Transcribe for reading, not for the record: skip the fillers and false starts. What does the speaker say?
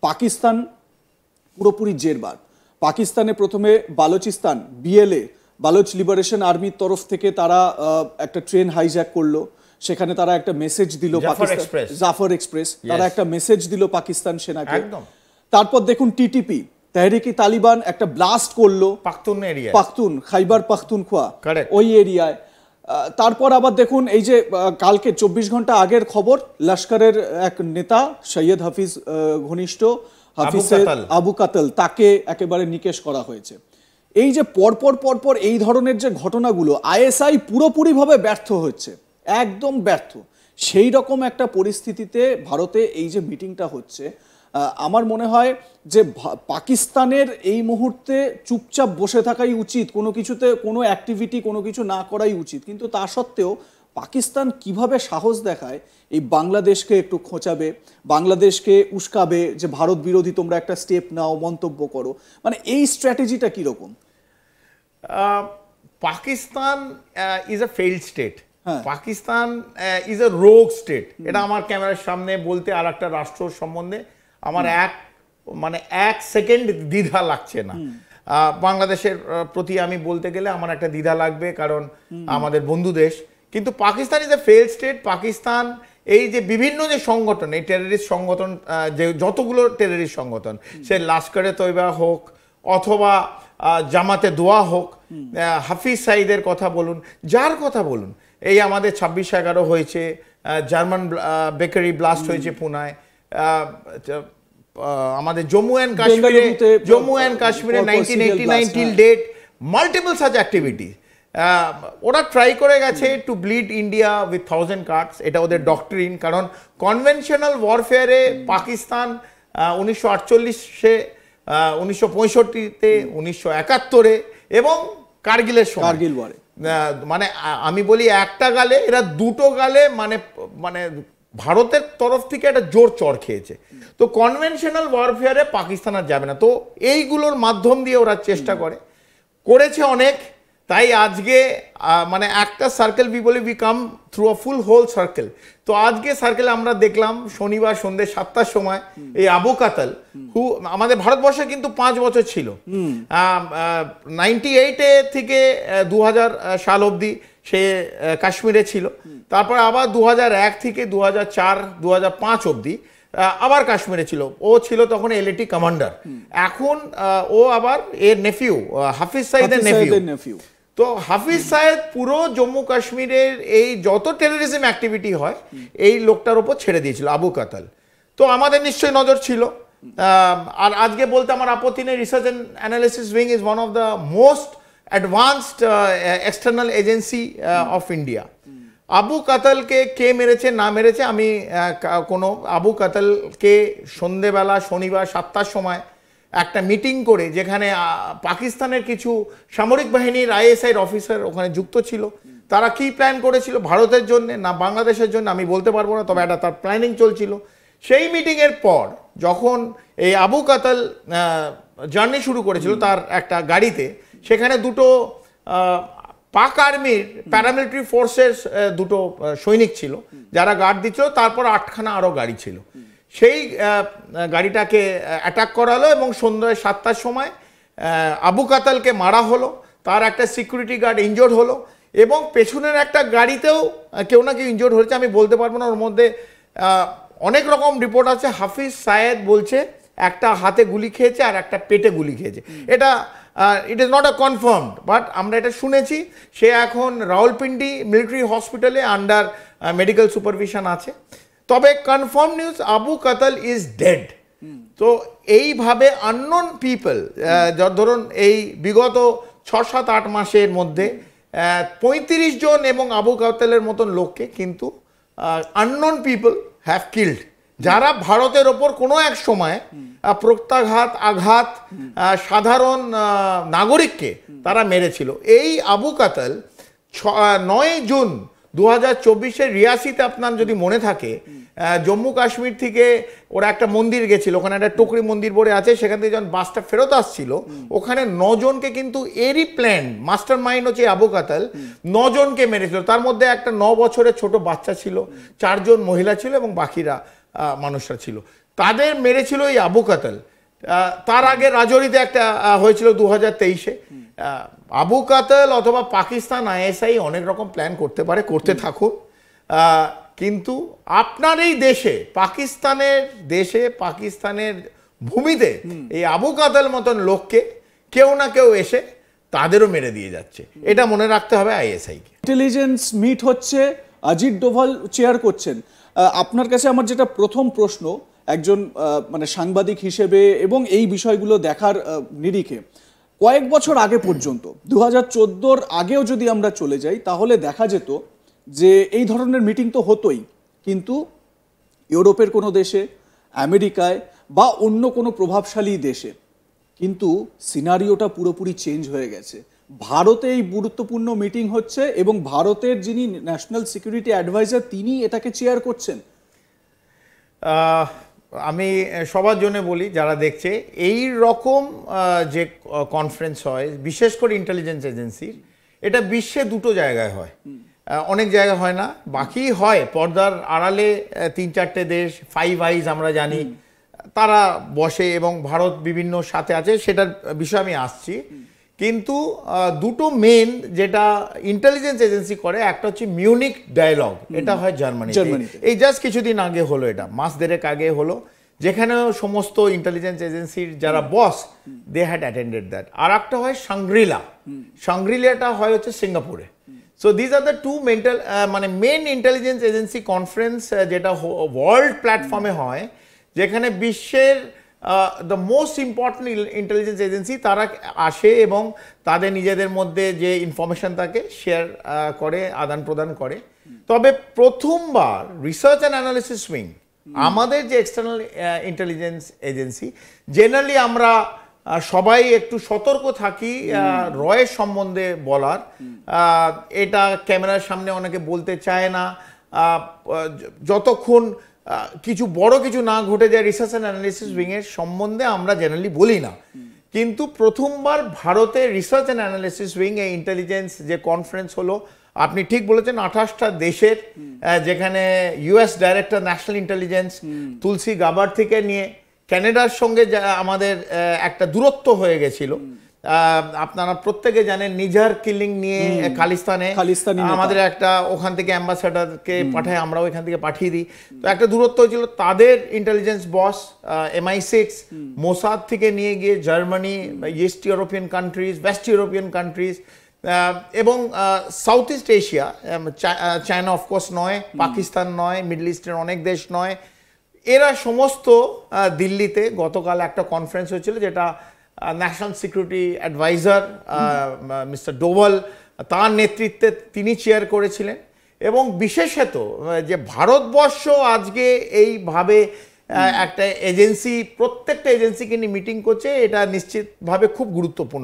পাকিস্তান পুরোপুরি জেরবার। পাকিস্তানে প্রথমে বালোচিস্তান বিএলএ বালোচ লিবারেশন আর্মির তরফ থেকে তারা একটা ট্রেন হাইজ্যাক করলো, সেখানে তারা একটা মেসেজ দিল পাকিস্তান, জাফর এক্সপ্রেস, তারা একটা মেসেজ দিল পাকিস্তান সেনাকে। তারপর দেখুন টিটিপি তেহরিকি তালিবান একটা ব্লাস্ট করলো পাখতুন খাইবার পাখতুনখোয়া ওই এরিয়ায়। তারপর আবার দেখুন এই যে কালকে 24 ঘন্টা আগের খবর, লস্করের এক নেতা সৈয়দ হাফিজ ঘনিষ্ঠ হাফিজ আবু কাতল তাকে একেবারে নিকেশ করা হয়েছে। এই যে পরপর এই ধরনের যে ঘটনাগুলো, আইএসআই পুরোপুরিভাবে ব্যর্থ হচ্ছে, একদম ব্যর্থ। সেই রকম একটা পরিস্থিতিতে ভারতে এই যে মিটিংটা হচ্ছে, আমার মনে হয় যে পাকিস্তানের এই মুহূর্তে চুপচাপ বসে থাকাই উচিত, কোনো কিছুতে কোনো অ্যাক্টিভিটি কোনো কিছু না করাই উচিত। কিন্তু তা সত্ত্বেও পাকিস্তান কিভাবে সাহস দেখায় এই বাংলাদেশকে একটু খোঁচাবে, বাংলাদেশকে উস্কাবে যে ভারত বিরোধী তোমরা একটা স্টেপ নাও, মন্তব্য করো, মানে এই স্ট্র্যাটেজিটা কিরকম? Pakistan is a failed state, Pakistan is a rogue state. এটা আমার ক্যামেরার সামনে বলতে আর একটা রাষ্ট্র সম্বন্ধে আমার এক সেকেন্ড দ্বিধা লাগছে না। বাংলাদেশের প্রতি আমি বলতে গেলে আমার একটা দ্বিধা লাগবে, কারণ আমাদের বন্ধু দেশ। কিন্তু Pakistan is a failed state. Pakistan এই যে বিভিন্ন যে সংগঠন, এই টেররিস্ট সংগঠন, যে যতগুলো টেররিস্ট সংগঠন, সে লস্করে তৈবা হোক অথবা জামাতে দোয়া হোক, হাফিজ সাইদের কথা বলুন, যার কথা বলুন, এই আমাদের 26/11 হয়েছে, জার্মান বেকারি ব্লাস্ট হয়েছে পুনায়, আমাদের জম্মু অ্যান্ড কাশ্মীরে 1989 till date multiple such activity. ওরা ট্রাই করে গেছে to bleed India with 1000 cuts, এটা ওদের ডক্ট্রিন। কারণ কনভেনশনাল ওয়ারফেয়ারে পাকিস্তান 1948-এ, 1965-তে, 1971-এ এবং কার্গিলের সময়, কার্গিল ওয়ারে, মানে আমি বলি একটা গালে এরা দুটো গালে মানে ভারতের তরফ থেকে একটা জোর চড় খেয়েছে। তো কনভেনশনাল ওয়ারফেয়ারে পাকিস্তান আর যাবে না। তো এইগুলোর মাধ্যম দিয়ে ওরা চেষ্টা করেছে অনেক। তাই আজকে মানে একটা circle we come through a full whole circle. তো আজকে সার্কেলে আমরা দেখলাম শনিবার সন্ধ্যে 7টার সময় এই আবু কাতল, আমাদের ভারতবর্ষে কিন্তু 5 বছর ছিল, 98 থেকে 2000 সাল অবধি সে কাশ্মীরে ছিল। তারপর আবার 2001 থেকে 2004, 2005 অবধি আবার কাশ্মীরে ছিল। ও ছিল তখন এলএটি কমান্ডার। এখন ও আবার এর নেফিউ, হাফিজ সাইদের নেফিউ। তো হাফিজ সাইদ পুরো জম্মু কাশ্মীরের এই যত টেররিজম অ্যাক্টিভিটি হয় এই লোকটার উপর ছেড়ে দিয়েছিল, আবু কাতল। তো আমাদের নিশ্চয়ই নজর ছিল। আর আজকে বলতে আমার আপত্তি নেই, research and analysis wing is one of the most advanced external agency of India. Abu কাতলকে কে মেরেছে না মেরেছে আমি কোনো, আবু কাতলকে সন্ধেবেলা শনিবার 7টার সময় একটা মিটিং করে, যেখানে পাকিস্তানের কিছু সামরিক বাহিনীর আইএসআইর অফিসার ওখানে যুক্ত ছিল, তারা কি প্ল্যান করেছিল ভারতের জন্য না বাংলাদেশের জন্য আমি বলতে পারবো না, তবে একটা তার প্ল্যানিং চলছিল। সেই মিটিংয়ের পর যখন এই আবু কাতল জার্নি শুরু করেছিল তার একটা গাড়িতে, সেখানে দুটো পাক আর্মির প্যারামিলিটারি ফোর্সের দুটো সৈনিক ছিল যারা গার্ড দিচ্ছিল, তারপর 8খানা আরও গাড়ি ছিল। সেই গাড়িটাকে অ্যাটাক করা হলো এবং সন্ধ্যায় 7টার সময় আবু কাতলকে মারা হলো, তার একটা সিকিউরিটি গার্ড ইনজোর্ড হলো এবং পেছনের একটা গাড়িতেও কেউ না কেউ ইনজোর্ড হয়েছে, আমি বলতে পারবো না। ওর মধ্যে অনেক রকম রিপোর্ট আছে। হাফিজ সাইদ বলছে একটা হাতে গুলি খেয়েছে আর একটা পেটে গুলি খেয়েছে। এটা it is not a confirmed, but আমরা এটা শুনেছি। সে এখন রাওয়ালপিন্ডি মিলিটারি হসপিটালে আন্ডার মেডিকেল সুপারভিশন আছে। তবে কনফার্ম নিউজ, আবু কাতল ইজ ডেড। তো এইভাবে আননোন পিপল, ধরুন এই বিগত 6-7-8 মাসের মধ্যে 35 জন এবং আবু কাতলের মতন লোককে কিন্তু আননোন পিপল হ্যাভ কিল্ড, যারা ভারতের ওপর কোনো এক সময় প্রত্যাঘাত আঘাত সাধারণ নাগরিককে তারা মেরেছিল। এই আবু কাতল 9 জুন 2024 রিয়াসিতে, আপনার যদি মনে থাকে, জম্মু কাশ্মীর থেকে ওরা একটা মন্দির গেছিল, ওখানে একটা টুকরি মন্দির বলে আছে, সেখান থেকে যখন বাসটা ফেরত আসছিল ওখানে 9 জনকে কিন্তু এরই প্ল্যান মাস্টার মাইন্ড হচ্ছে আবু কাতল, 9 জনকে মেরেছিল। তার মধ্যে একটা 9 বছরের ছোট বাচ্চা ছিল, 4 জন মহিলা ছিল এবং বাকিরা মানুষরা ছিল। তাদের মেরেছিল এই আবু কাতাল। তার আগে রাজৌরিতে একটা হয়েছিল 2023-এ। আবু কাতাল অথবা পাকিস্তান আইএসআই অনেক রকম প্ল্যান করতে পারে, করতে থাকুক, কিন্তু আপনার এই পাকিস্তানের ভূমিতে এই আবু কাতাল মতন লোককে কেউ না কেউ এসে তাদেরও মেরে দিয়ে যাচ্ছে, এটা মনে রাখতে হবে আইএসআইকে। ইন্টেলিজেন্স মিট হচ্ছে, অজিত ডোভাল চেয়ার করছেন। আপনার কাছে আমার যেটা প্রথম প্রশ্ন, একজন মানে সাংবাদিক হিসেবে এবং এই বিষয়গুলো দেখার নিরিখে, কয়েক বছর আগে পর্যন্ত 2014-র আগেও যদি আমরা চলে যাই তাহলে দেখা যেত যে এই ধরনের মিটিং তো হতোই, কিন্তু ইউরোপের কোনো দেশে, আমেরিকায় বা অন্য কোনো প্রভাবশালী দেশে, কিন্তু সিনারিওটা পুরোপুরি চেঞ্জ হয়ে গেছে। ভারতে এই গুরুত্বপূর্ণ মিটিং হচ্ছে এবং ভারতের যিনি ন্যাশনাল সিকিউরিটি অ্যাডভাইজার তিনি এটাকে চেয়ার করছেন। আমি সবার জন্য বলি যারা দেখছে, এই রকম যে কনফারেন্স হয় বিশেষ করে ইন্টেলিজেন্স এজেন্সির, এটা বিশ্বে দুটো জায়গায় হয়, অনেক জায়গায় হয় না। বাকি হয় পর্দার আড়ালে 3-4টে দেশ, ফাইভ আইজ আমরা জানি, তারা বসে এবং ভারত বিভিন্ন সাথে আছে, সেটার বিষয়ে আমি আসছি। কিন্তু দুটো মেন যেটা ইন্টেলিজেন্স এজেন্সি করে, একটা হচ্ছে মিউনিক ডায়ালগ, এটা হয় জার্মানিতে। এই জাস্ট কিছুদিন আগে হলো, এটা মাস দেড়েক আগে হলো, যেখানে সমস্ত ইন্টেলিজেন্স এজেন্সির যারা boss they had attended that. আর একটা হয় সাংগ্রিলাটা হয় হচ্ছে সিঙ্গাপুরে। So these are the two main intelligence agency conference যেটা ওয়ার্ল্ড প্ল্যাটফর্মে হয়, যেখানে বিশ্বের the most important intelligence agency তারা আসে এবং তাদের নিজেদের মধ্যে যে ইনফরমেশন থাকে শেয়ার করে, আদান প্রদান করে। তবে প্রথমবার রিসার্চ অ্যান্ড অ্যানালিসিস উইং, আমাদের যে এক্সটার্নাল ইন্টেলিজেন্স এজেন্সি, জেনারেলি আমরা সবাই একটু সতর্ক থাকি রয়ের সম্বন্ধে বলার, এটা ক্যামেরার সামনে অনেকে বলতে চায় না, যতক্ষণ কিছু বড় কিছু না ঘটে যায় রিসার্চ অ্যান্ড অ্যানালিসিস উইংয়ের সম্বন্ধে আমরা জেনারেলি বলি না। কিন্তু প্রথমবার ভারতের রিসার্চ অ্যান্ড অ্যানালিসিস উইং এই ইন্টেলিজেন্স যে কনফারেন্স হলো, আপনি ঠিক বলেছেন, 28টা দেশের, যেখানে ইউএস ডাইরেক্টর ন্যাশনাল ইন্টেলিজেন্স তুলসী গাবার থেকে নিয়ে ক্যানাডার সঙ্গে আমাদের একটা দূরত্ব হয়ে গেছিল। আপনারা প্রত্যেকে জানেন নিজার কিলিং নিয়ে খালিস্তানে আমাদের একটা ওখান থেকে অ্যাম্বাসেডারকে পাঠায়, আমরাও এখান থেকে পাঠিয়ে দিই, তো একটা দূরত্ব হয়েছিল। তাদের ইন্টেলিজেন্স বস MI6 মোসাদ থেকে নিয়ে গিয়ে Germany, east European countries, west European countries এবং south east Asia, China of course নয়, পাকিস্তান নয়, মিডল ইস্টের অনেক দেশ নয়, এরা সমস্ত দিল্লিতে গতকাল একটা কনফারেন্স হয়েছিল, যেটা national security adviser mister Doval তার নেতৃত্বে তিনি চেয়ার করেছিলেন। এবং বিশেষত যে ভারতবর্ষ আজকে এইভাবে একটা এজেন্সি, প্রত্যেকটা এজেন্সিকে নিয়ে মিটিং করছে, এটা নিশ্চিতভাবে খুব গুরুত্বপূর্ণ।